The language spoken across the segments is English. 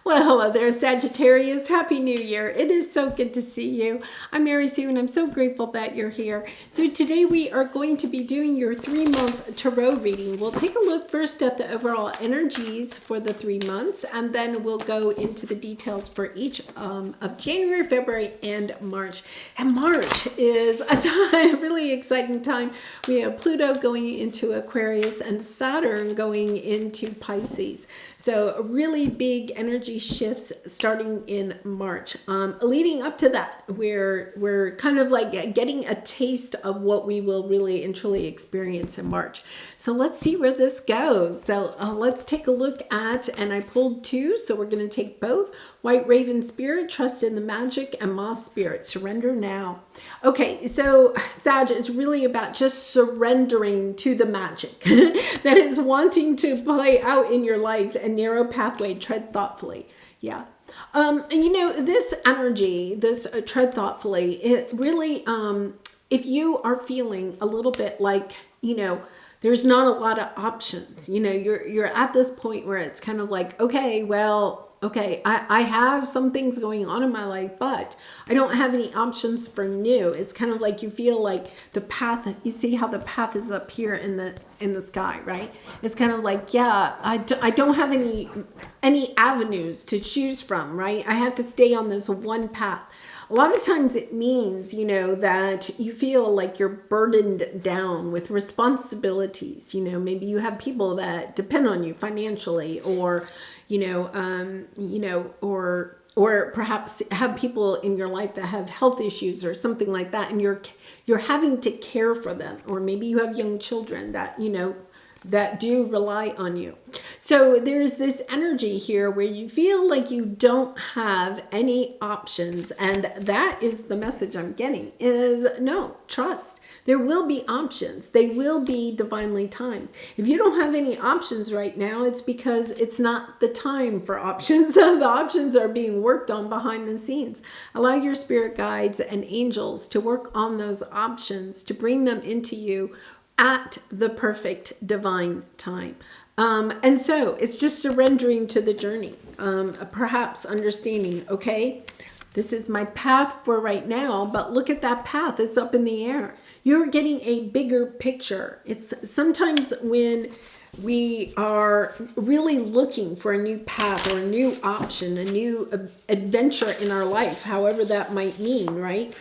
Well, hello there, Sagittarius. Happy New Year. It is so good to see you. I'm Mary Sue, and I'm so grateful that you're here. So today we are going to be doing your 3-month tarot reading. We'll take a look first at the overall energies for the 3 months, and then we'll go into the details for each of January, February, and March. And March is a time, really exciting time. We have Pluto going into Aquarius and Saturn going into Pisces. So really big energy shifts starting in March. Leading up to that, we're kind of like getting a taste of what we will really and truly experience in March. So let's see where this goes. So let's take a look at, and I pulled 2, so we're going to take both. White Raven Spirit, Trust in the Magic, and Moth Spirit, Surrender Now. Okay, so Sag is really about just surrendering to the magic that is wanting to play out in your life. A narrow pathway, tread thoughtfully. Yeah. And you know, this energy, this tread thoughtfully, it really, if you are feeling a little bit like, you know, there's not a lot of options, you know, you're at this point where it's kind of like, okay, well, okay, I have some things going on in my life, but I don't have any options for new. It's kind of like you feel like the path, you see how the path is up here in the sky, right? It's kind of like, yeah, I don't have any avenues to choose from, right? I have to stay on this one path. A lot of times it means, you know, that you feel like you're burdened down with responsibilities. You know, maybe you have people that depend on you financially, or, or perhaps have people in your life that have health issues or something like that, and you're having to care for them. Or maybe you have young children that, you know, that do rely on you. So there's this energy here where you feel like you don't have any options, and that is the message I'm getting, is no, trust. There will be options. They will be divinely timed. If you don't have any options right now, it's because it's not the time for options. The options are being worked on behind the scenes. Allow your spirit guides and angels to work on those options, to bring them into you at the perfect divine time. And so it's just surrendering to the journey, perhaps understanding, okay, this is my path for right now, but look at that path. It's up in the air. You're getting a bigger picture. It's sometimes when we are really looking for a new path or a new option, a new adventure in our life, however that might mean, right?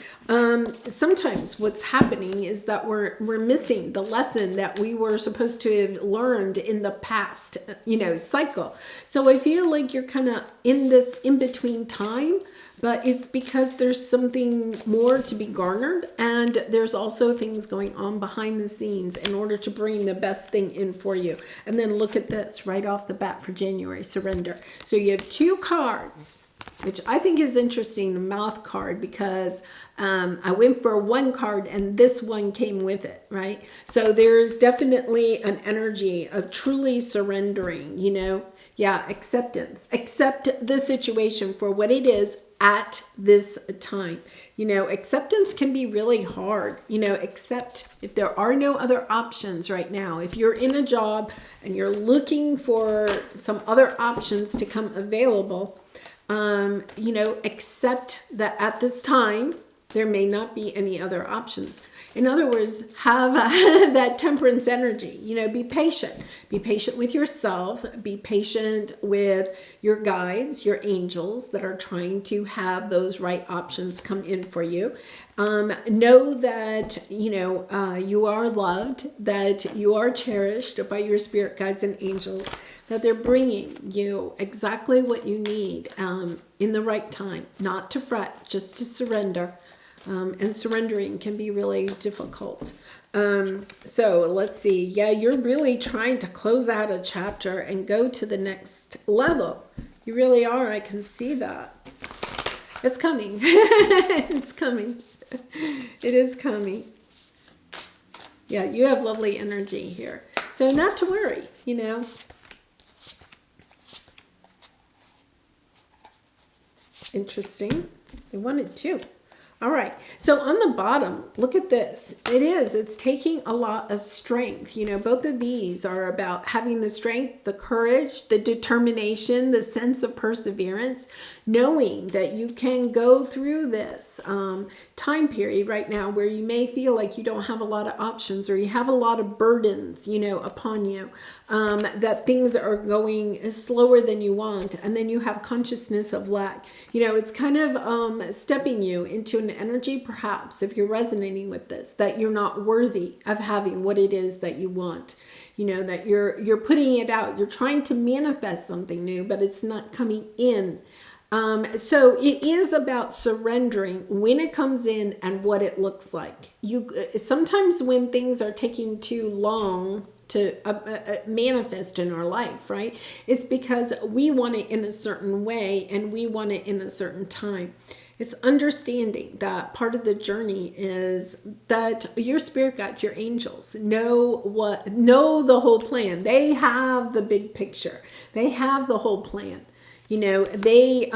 Sometimes what's happening is that we're missing the lesson that we were supposed to have learned in the past, you know, cycle. So I feel like you're kind of in this in-between time, but it's because there's something more to be garnered, and there's also things going on behind the scenes in order to bring the best thing in for you. And then look at this right off the bat for January, surrender. So you have 2 cards, which I think is interesting, the mouth card, because I went for 1 card and this one came with it, right? So there's definitely an energy of truly surrendering, you know? Yeah, acceptance. Accept the situation for what it is at this time. You know, acceptance can be really hard. You know, accept if there are no other options right now. If you're in a job and you're looking for some other options to come available, you know, accept that at this time, there may not be any other options. In other words, have that temperance energy. You know, be patient. Be patient with yourself. Be patient with your guides, your angels that are trying to have those right options come in for you. Know that, you know, you are loved, that you are cherished by your spirit guides and angels, that they're bringing you exactly what you need in the right time. Not to fret, just to surrender. And surrendering can be really difficult. So let's see. Yeah, you're really trying to close out a chapter and go to the next level. You really are. I can see that. It's coming. It's coming. It is coming. Yeah, you have lovely energy here. So not to worry, you know. Interesting. They wanted 2. All right. So on the bottom, look at this. It's taking a lot of strength. Both of these are about having the strength, the courage, the determination, the sense of perseverance, knowing that you can go through this time period right now where you may feel like you don't have a lot of options or you have a lot of burdens, upon you, that things are going slower than you want. And then you have consciousness of lack. It's kind of stepping you into an energy, perhaps, if you're resonating with this, that you're not worthy of having what it is that you want. That you're putting it out. You're trying to manifest something new, but it's not coming in. So it is about surrendering when it comes in and what it looks like. Sometimes when things are taking too long to manifest in our life, right? It's because we want it in a certain way and we want it in a certain time. It's understanding that part of the journey is that your spirit guides, your angels, know the whole plan. They have the big picture. They have the whole plan. They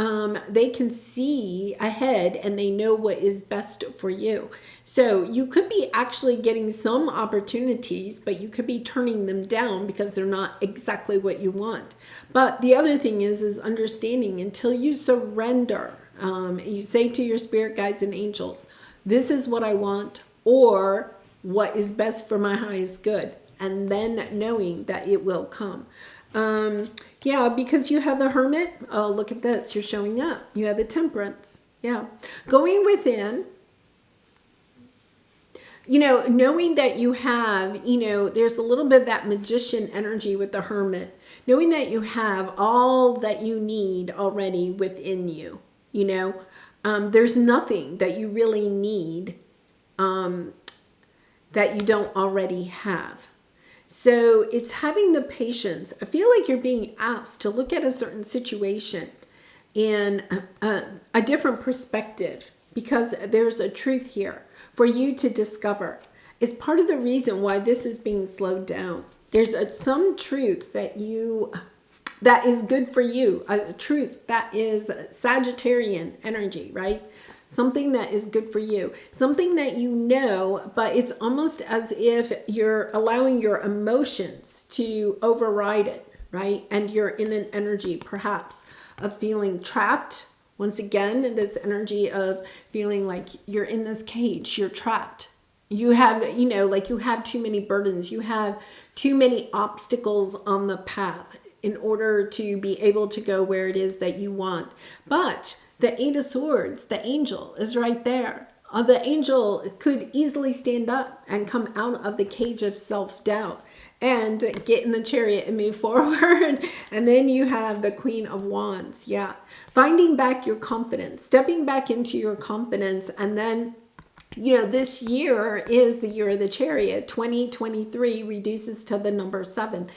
can see ahead and they know what is best for you. So you could be actually getting some opportunities, but you could be turning them down because they're not exactly what you want. But the other thing is understanding until you surrender. You say to your spirit guides and angels, this is what I want, or what is best for my highest good. And then knowing that it will come. Yeah, because you have the Hermit. Oh, look at this. You're showing up. You have the Temperance. Yeah. Going within, knowing that you have, there's a little bit of that magician energy with the Hermit. Knowing that you have all that you need already within you. There's nothing that you really need that you don't already have. So it's having the patience. I feel like you're being asked to look at a certain situation in a different perspective because there's a truth here for you to discover. It's part of the reason why this is being slowed down. There's some truth that is good for you, a truth that is Sagittarian energy, right? Something that is good for you, something that but it's almost as if you're allowing your emotions to override it, right? And you're in an energy perhaps of feeling trapped. Once again, this energy of feeling like you're in this cage, you're trapped. You have, you have too many burdens. You have too many obstacles on the path in order to be able to go where it is that you want. But the Eight of Swords, the angel, is right there. The angel could easily stand up and come out of the cage of self-doubt and get in the chariot and move forward. And then you have the Queen of Wands. Yeah. Finding back your confidence, stepping back into your confidence. And then, this year is the year of the Chariot. 2023 reduces to the number 7.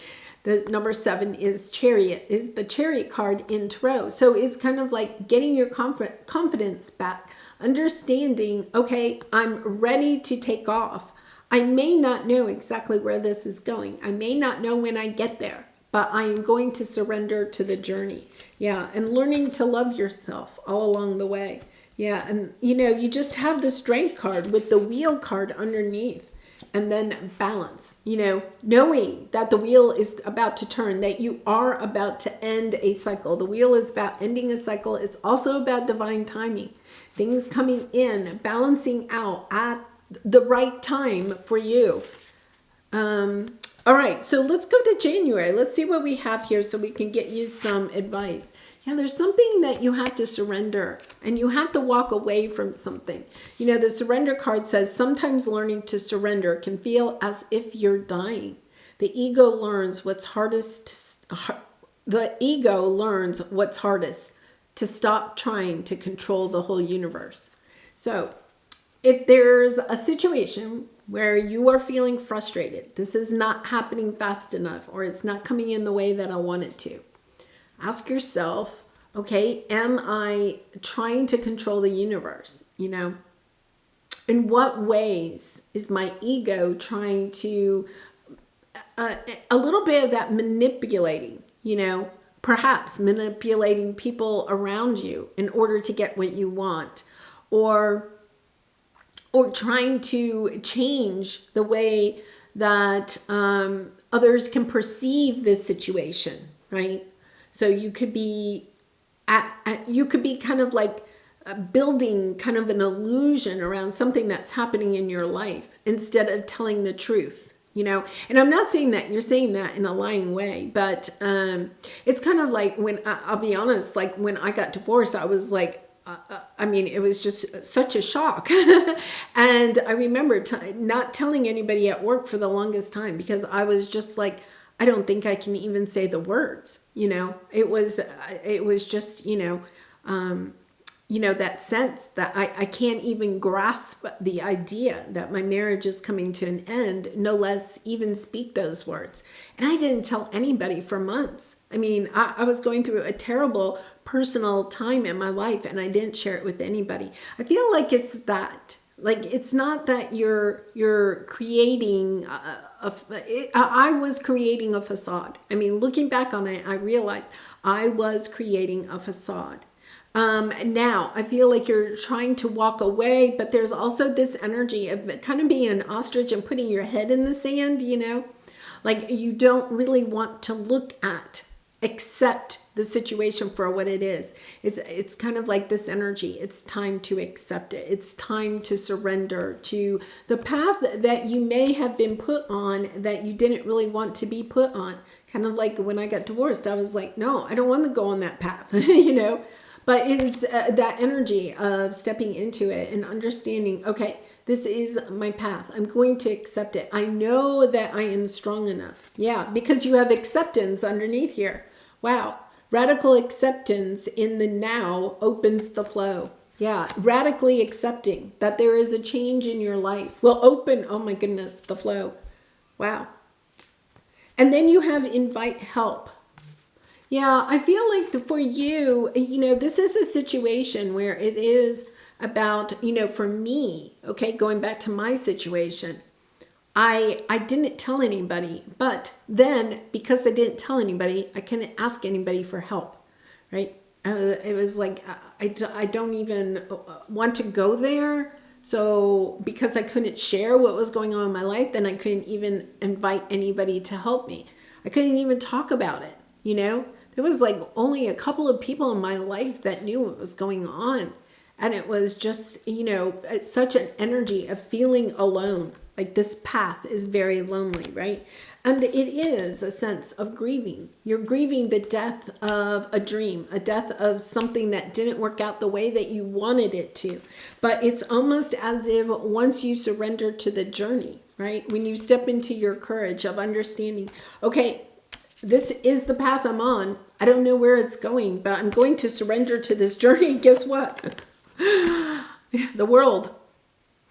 The number 7 is Chariot, is the Chariot card in Tarot. So it's kind of like getting your confidence back, understanding, okay, I'm ready to take off. I may not know exactly where this is going. I may not know when I get there, but I am going to surrender to the journey. Yeah, and learning to love yourself all along the way. Yeah, and you just have the Strength card with the Wheel card underneath. And then balance, knowing that the wheel is about to turn, that you are about to end a cycle. The wheel is about ending a cycle. It's also about divine timing, things coming in, balancing out at the right time for you. All right, so let's go to January. Let's see what we have here so we can get you some advice. Yeah, there's something that you have to surrender and you have to walk away from something. The surrender card says sometimes learning to surrender can feel as if you're dying. The ego learns what's hardest to stop trying to control the whole universe. So if there's a situation where you are feeling frustrated, this is not happening fast enough, or it's not coming in the way that I want it to, ask yourself, okay, am I trying to control the universe? In what ways is my ego trying to, a little bit of that manipulating, perhaps manipulating people around you in order to get what you want, or or trying to change the way that others can perceive this situation, right? So you could be you could be kind of like building kind of an illusion around something that's happening in your life instead of telling the truth, you know. And I'm not saying that you're saying that in a lying way, but it's kind of like when I'll be honest, like when I got divorced, I was like, I mean, it was just such a shock. And I remember not telling anybody at work for the longest time because I was just like, I don't think I can even say the words, you know. It was just, that sense that I can't even grasp the idea that my marriage is coming to an end, no less even speak those words. And I didn't tell anybody for months. I mean, I was going through a terrible personal time in my life and I didn't share it with anybody. I feel like it's that. Like, it's not that you're creating I was creating a facade. I mean, looking back on it, I realized I was creating a facade. Now I feel like you're trying to walk away, but there's also this energy of kind of being an ostrich and putting your head in the sand, you know, like you don't really want to look at, accept the situation for what it is. It's kind of like this energy. It's time to accept it. It's time to surrender to the path that you may have been put on that you didn't really want to be put on. Kind of like when I got divorced, I was like, no, I don't want to go on that path, you know. But it's that energy of stepping into it and understanding, okay, this is my path. I'm going to accept it. I know that I am strong enough. Yeah, because you have acceptance underneath here. Wow. Radical acceptance in the now opens the flow. Yeah, radically accepting that there is a change in your life will open, oh my goodness, the flow. Wow. And then you have invite help. Yeah, I feel like for you, this is a situation where it is about, for me, okay, going back to my situation, I didn't tell anybody, but then because I didn't tell anybody, I couldn't ask anybody for help, right? It was like, I don't even want to go there. So because I couldn't share what was going on in my life, then I couldn't even invite anybody to help me. I couldn't even talk about it, There was like only a couple of people in my life that knew what was going on. And it was just, it's such an energy of feeling alone. Like this path is very lonely, right? And it is a sense of grieving. You're grieving the death of a dream, a death of something that didn't work out the way that you wanted it to. But it's almost as if once you surrender to the journey, right? When you step into your courage of understanding, okay, this is the path I'm on. I don't know where it's going, but I'm going to surrender to this journey. Guess what? The world,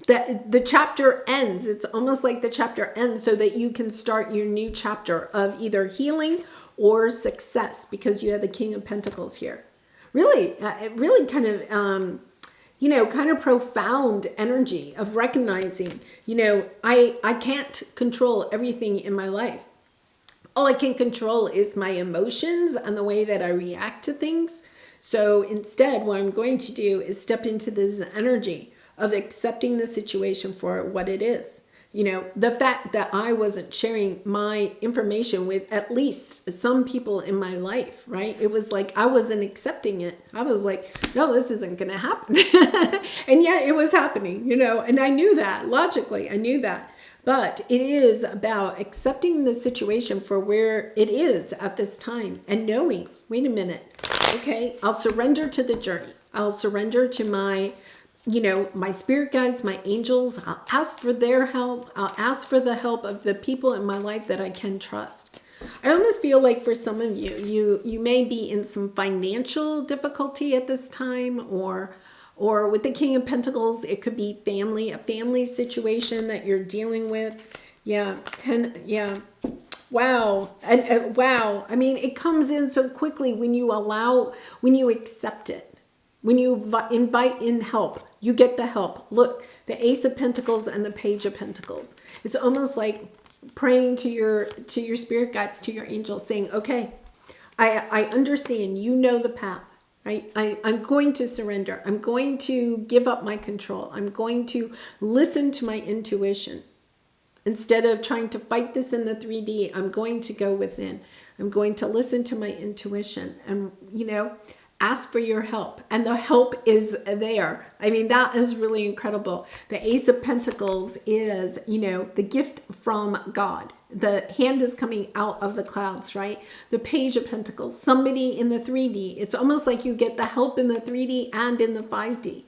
that the chapter ends. It's almost like the chapter ends so that you can start your new chapter of either healing or success, because you have the King of Pentacles here. Really, really kind of, kind of profound energy of recognizing, I can't control everything in my life. All I can control is my emotions and the way that I react to things. So instead, what I'm going to do is step into this energy of accepting the situation for what it is. The fact that I wasn't sharing my information with at least some people in my life, right? It was like I wasn't accepting it. I was like, no, this isn't going to happen. And yet it was happening, and I knew that logically. I knew that. But it is about accepting the situation for where it is at this time and knowing, wait a minute, okay, I'll surrender to the journey. I'll surrender to my, my spirit guides, my angels. I'll ask for their help. I'll ask for the help of the people in my life that I can trust. I almost feel like for some of you, you may be in some financial difficulty at this time, or with the King of Pentacles, it could be a family situation that you're dealing with. Yeah, wow. And wow. I mean, it comes in so quickly when you accept it. When you invite in help, you get the help. Look, the Ace of Pentacles and the Page of Pentacles. It's almost like praying to your spirit guides, to your angels, saying, okay, I understand, the path. right? I'm going to surrender. I'm going to give up my control. I'm going to listen to my intuition. Instead of trying to fight this in the 3D, I'm going to go within. I'm going to listen to my intuition and, ask for your help. And the help is there. I mean, that is really incredible. The Ace of Pentacles is, the gift from God. The hand is coming out of the clouds, right? The Page of Pentacles, somebody in the 3D. It's almost like you get the help in the 3D and in the 5D.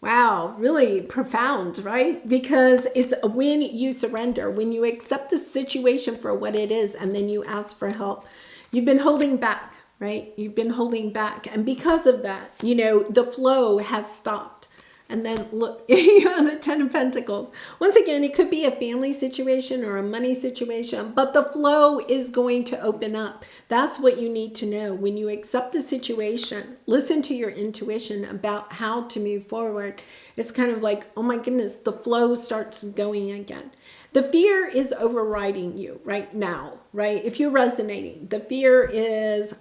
Wow, really profound, right? Because it's when you surrender, when you accept the situation for what it is, and then you ask for help. You've been holding back, right? You've been holding back. And because of that, the flow has stopped. And then look, the Ten of Pentacles. Once again, it could be a family situation or a money situation, but the flow is going to open up. That's what you need to know. When you accept the situation, listen to your intuition about how to move forward. It's kind of like, oh my goodness, the flow starts going again. The fear is overriding you right now, right? If you're resonating, the fear is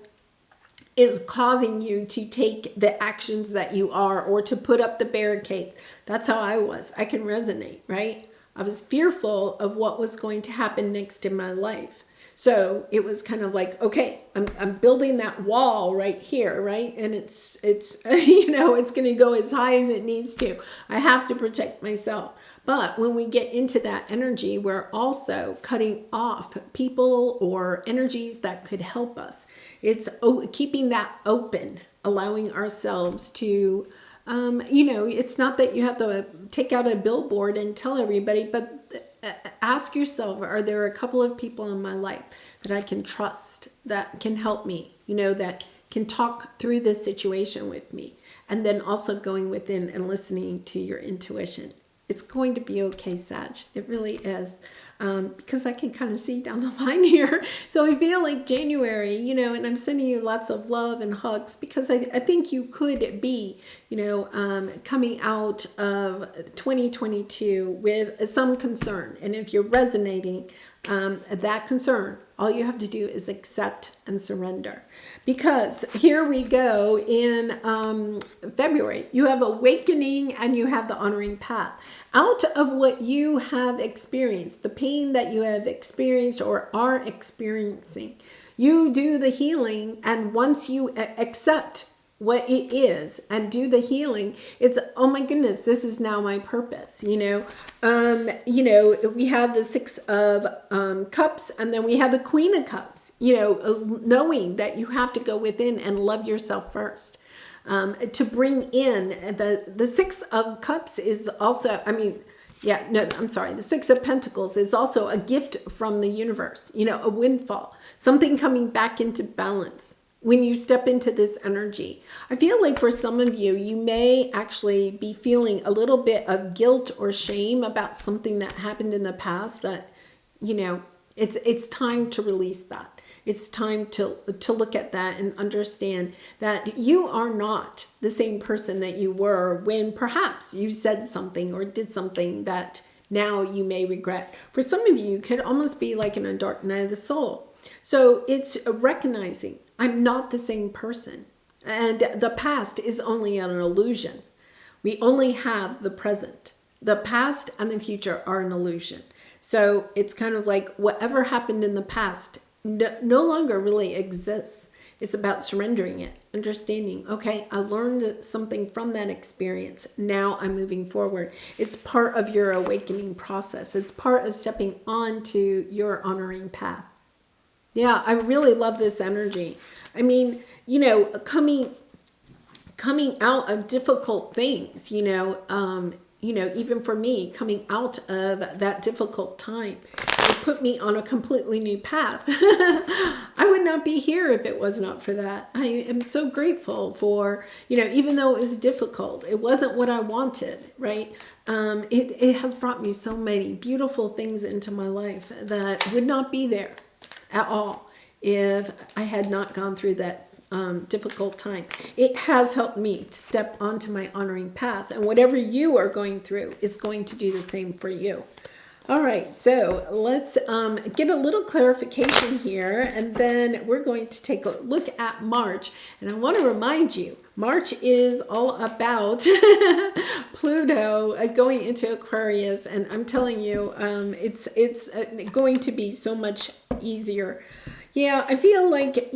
causing you to take the actions that you are, or to put up the barricades. That's how I was. I can resonate, right? I was fearful of what was going to happen next in my life. So it was kind of like, okay, I'm building that wall right here, right? And it's it's going to go as high as it needs to. I have to protect myself. But when we get into that energy, we're also cutting off people or energies that could help us. It's keeping that open, allowing ourselves to, it's not that you have to take out a billboard and tell everybody, but ask yourself, are there a couple of people in my life that I can trust, that can help me, that can talk through this situation with me? And then also going within and listening to your intuition. It's going to be okay, Sag. It really is. Because I can kind of see down the line here. So I feel like January, and I'm sending you lots of love and hugs, because I think you could be, coming out of 2022 with some concern. And if you're resonating that concern, all you have to do is accept and surrender. Because here we go in February, you have awakening and you have the honoring path. Out of what you have experienced, the pain that you have experienced or are experiencing, you do the healing. And once you accept what it is and do the healing, it's, oh my goodness, this is now my purpose. We have the Six of Cups, and then we have the Queen of Cups, knowing that you have to go within and love yourself first. To bring in the Six of Cups is also, the Six of Pentacles is also a gift from the universe, a windfall, something coming back into balance. When you step into this energy, I feel like for some of you, you may actually be feeling a little bit of guilt or shame about something that happened in the past that, it's time to release that. It's time to look at that and understand that you are not the same person that you were when perhaps you said something or did something that now you may regret. For some of you, it could almost be like in a dark night of the soul. So it's recognizing I'm not the same person. And the past is only an illusion. We only have the present. The past and the future are an illusion. So it's kind of like whatever happened in the past no longer really exists. It's about surrendering it, understanding, okay, I learned something from that experience. Now I'm moving forward. It's part of your awakening process. It's part of stepping onto your honoring path. Yeah, I really love this energy. I mean, coming out of difficult things, even for me, coming out of that difficult time, it put me on a completely new path. I would not be here if it was not for that. I am so grateful for, even though it was difficult, it wasn't what I wanted, right? It has brought me so many beautiful things into my life that would not be there at all if I had not gone through that difficult time. It has helped me to step onto my honoring path, and whatever you are going through is going to do the same for you. All right, so let's get a little clarification here, and then we're going to take a look at March. And I want to remind you, March is all about Pluto going into Aquarius, and I'm telling you, it's going to be so much easier. Yeah, I feel like,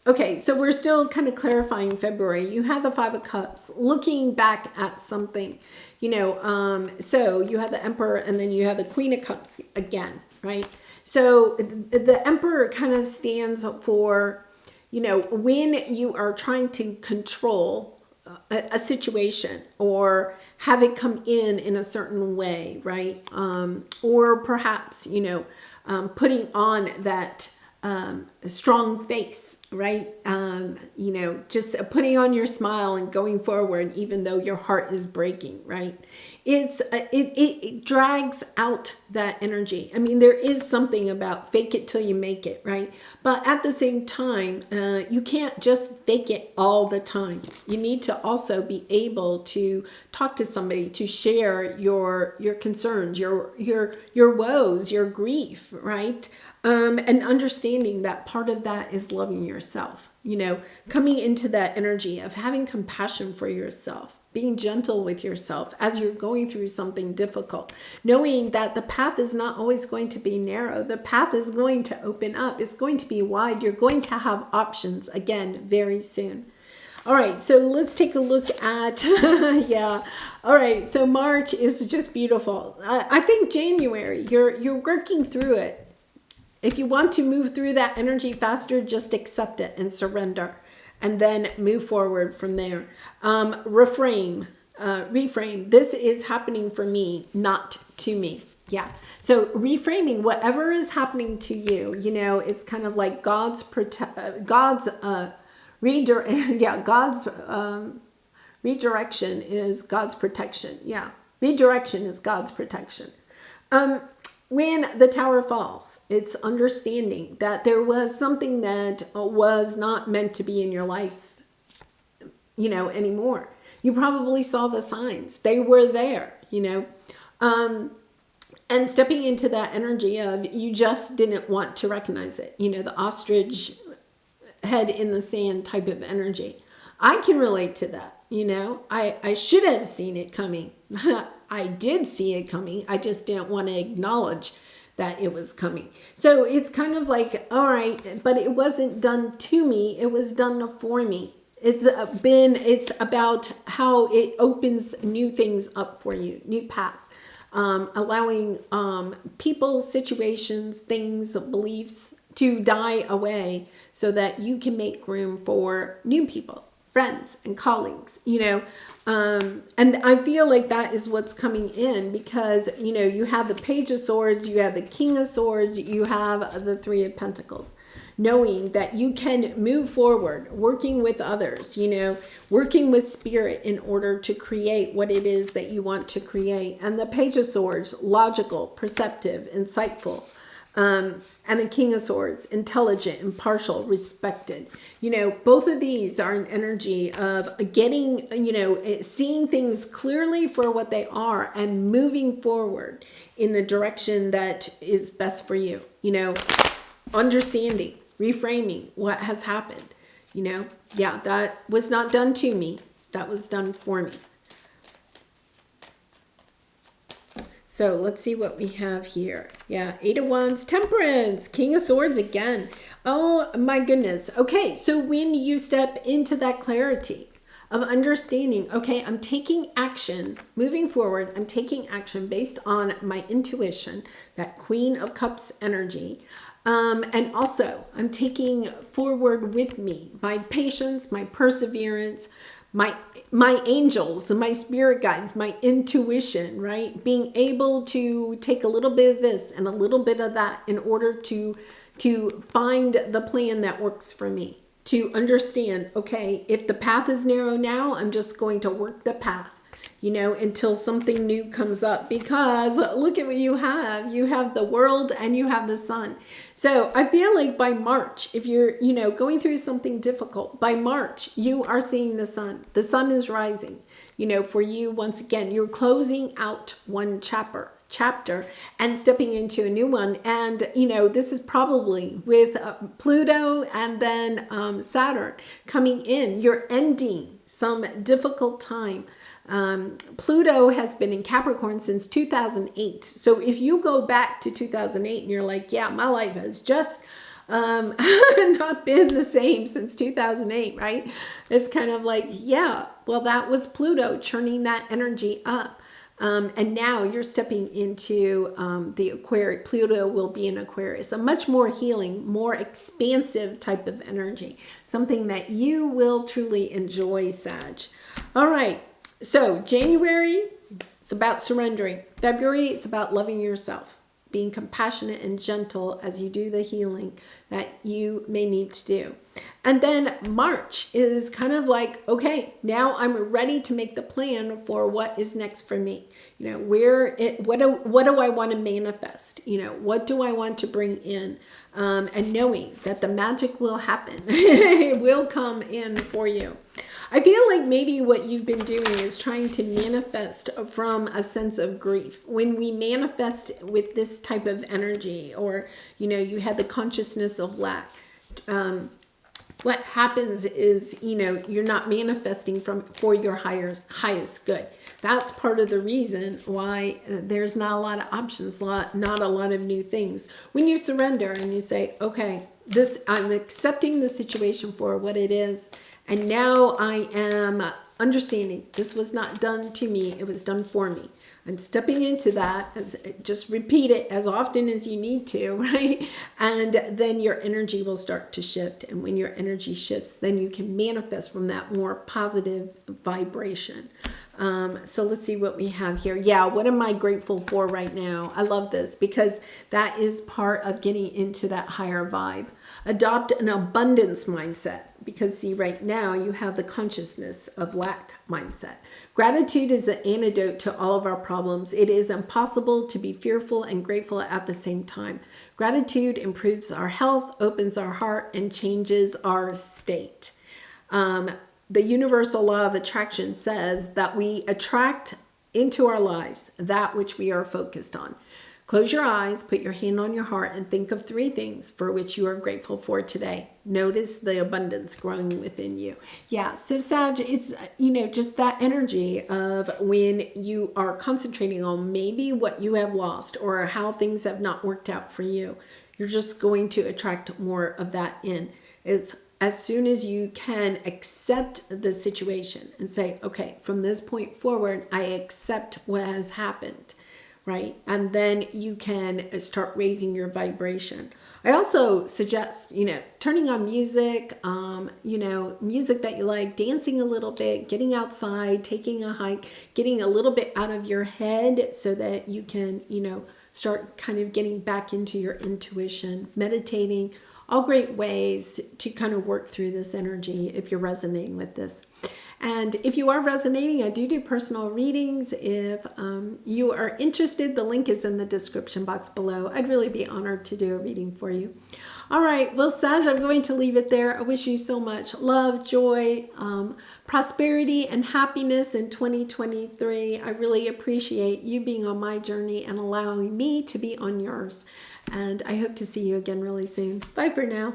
okay, so we're still kind of clarifying February. You have the Five of Cups, looking back at something, so you have the Emperor, and then you have the Queen of Cups again, right? So the Emperor kind of stands for, when you are trying to control a situation or have it come in a certain way, right? Or perhaps, putting on that strong face, right? Just putting on your smile and going forward, even though your heart is breaking, right? It drags out that energy. I mean, there is something about fake it till you make it, right? But at the same time, you can't just fake it all the time. You need to also be able to talk to somebody, to share your concerns, your woes, your grief, right? And understanding that part of that is loving yourself, coming into that energy of having compassion for yourself, being gentle with yourself as you're going through something difficult, knowing that the path is not always going to be narrow. The path is going to open up. It's going to be wide. You're going to have options again very soon. All right, so let's take a look at, yeah. All right, so March is just beautiful. I think January, you're working through it. If you want to move through that energy faster, just accept it and surrender, and then move forward from there. Reframe. This is happening for me, not to me. Yeah. So reframing whatever is happening to you, it's kind of like God's redirection is God's protection. Yeah. Redirection is God's protection. When the tower falls, it's understanding that there was something that was not meant to be in your life, anymore. You probably saw the signs. They were there, and stepping into that energy of you just didn't want to recognize it, the ostrich head in the sand type of energy. I can relate to that. I should have seen it coming. I did see it coming. I just didn't want to acknowledge that it was coming. So it's kind of like, all right, but it wasn't done to me. It was done for me. It's about how it opens new things up for you, new paths, allowing people, situations, things, beliefs to die away so that you can make room for new people, friends and colleagues, and I feel like that is what's coming in because, you have the Page of Swords, you have the King of Swords, you have the Three of Pentacles, knowing that you can move forward, working with others, working with spirit in order to create what it is that you want to create. And the Page of Swords, logical, perceptive, insightful. And the King of Swords, intelligent, impartial, respected. Both of these are an energy of getting, seeing things clearly for what they are and moving forward in the direction that is best for you. Understanding, reframing what has happened. Yeah, that was not done to me. That was done for me. So let's see what we have here. Yeah, Eight of Wands, Temperance, King of Swords again. Oh my goodness. Okay, so when you step into that clarity of understanding, okay, I'm taking action, moving forward, I'm taking action based on my intuition, that Queen of Cups energy. And also, I'm taking forward with me my patience, my perseverance, my angels and my spirit guides, my intuition, right? Being able to take a little bit of this and a little bit of that in order to find the plan that works for me. To understand, okay, if the path is narrow now, I'm just going to work the path, until something new comes up. Because look at what you have. You have the world and you have the sun. So I feel like by March, if you're, going through something difficult, by March, you are seeing the sun. The sun is rising. For you, once again, you're closing out one chapter. chapter and stepping into a new one. And, you know, this is probably with Pluto and then Saturn coming in. You're ending some difficult time. Pluto has been in Capricorn since 2008. So if you go back to 2008 and you're like, yeah, my life has just not been the same since 2008, right? It's kind of like, yeah, well, that was Pluto churning that energy up. And now you're stepping into the Aquarius. Pluto will be in Aquarius, a much more healing, more expansive type of energy, something that you will truly enjoy, Sag. All right, so January, it's about surrendering. February, it's about loving yourself, being compassionate and gentle as you do the healing that you may need to do. And then March is kind of like, okay, now I'm ready to make the plan for what is next for me. You know, what do I want to manifest? You know, what do I want to bring in? And knowing that the magic will happen. It will come in for you. I feel like maybe what you've been doing is trying to manifest from a sense of grief. When we manifest with this type of energy, or, you know, you had the consciousness of lack, what happens is, you know, you're not manifesting for your highest good. That's part of the reason why there's not a lot of options, not a lot of new things. When you surrender and you say, okay, I'm accepting the situation for what it is, and now I am understanding this was not done to me, it was done for me. I'm stepping into that, just repeat it as often as you need to, right? And then your energy will start to shift. And when your energy shifts, then you can manifest from that more positive vibration. So let's see what we have here. Yeah, what am I grateful for right now? I love this because that is part of getting into that higher vibe. Adopt an abundance mindset, because see, right now you have the consciousness of lack mindset. Gratitude is the antidote to all of our problems. It is impossible to be fearful and grateful at the same time. Gratitude improves our health, opens our heart, and changes our state. The universal law of attraction says that we attract into our lives that which we are focused on. Close your eyes, put your hand on your heart, and think of 3 things for which you are grateful for today. Notice the abundance growing within you. Yeah, so Sag, it's, you know, just that energy of when you are concentrating on maybe what you have lost or how things have not worked out for you. You're just going to attract more of that in. It's as soon as you can accept the situation and say, okay, from this point forward, I accept what has happened. Right? And then you can start raising your vibration. I also suggest, you know, turning on music, you know, music that you like, dancing a little bit, getting outside, taking a hike, getting a little bit out of your head so that you can, you know, start kind of getting back into your intuition, meditating, all great ways to kind of work through this energy if you're resonating with this. And if you are resonating, I do personal readings. If you are interested, the link is in the description box below. I'd really be honored to do a reading for you. All right, well, Sag, I'm going to leave it there. I wish you so much love, joy, prosperity, and happiness in 2023. I really appreciate you being on my journey and allowing me to be on yours. And I hope to see you again really soon. Bye for now.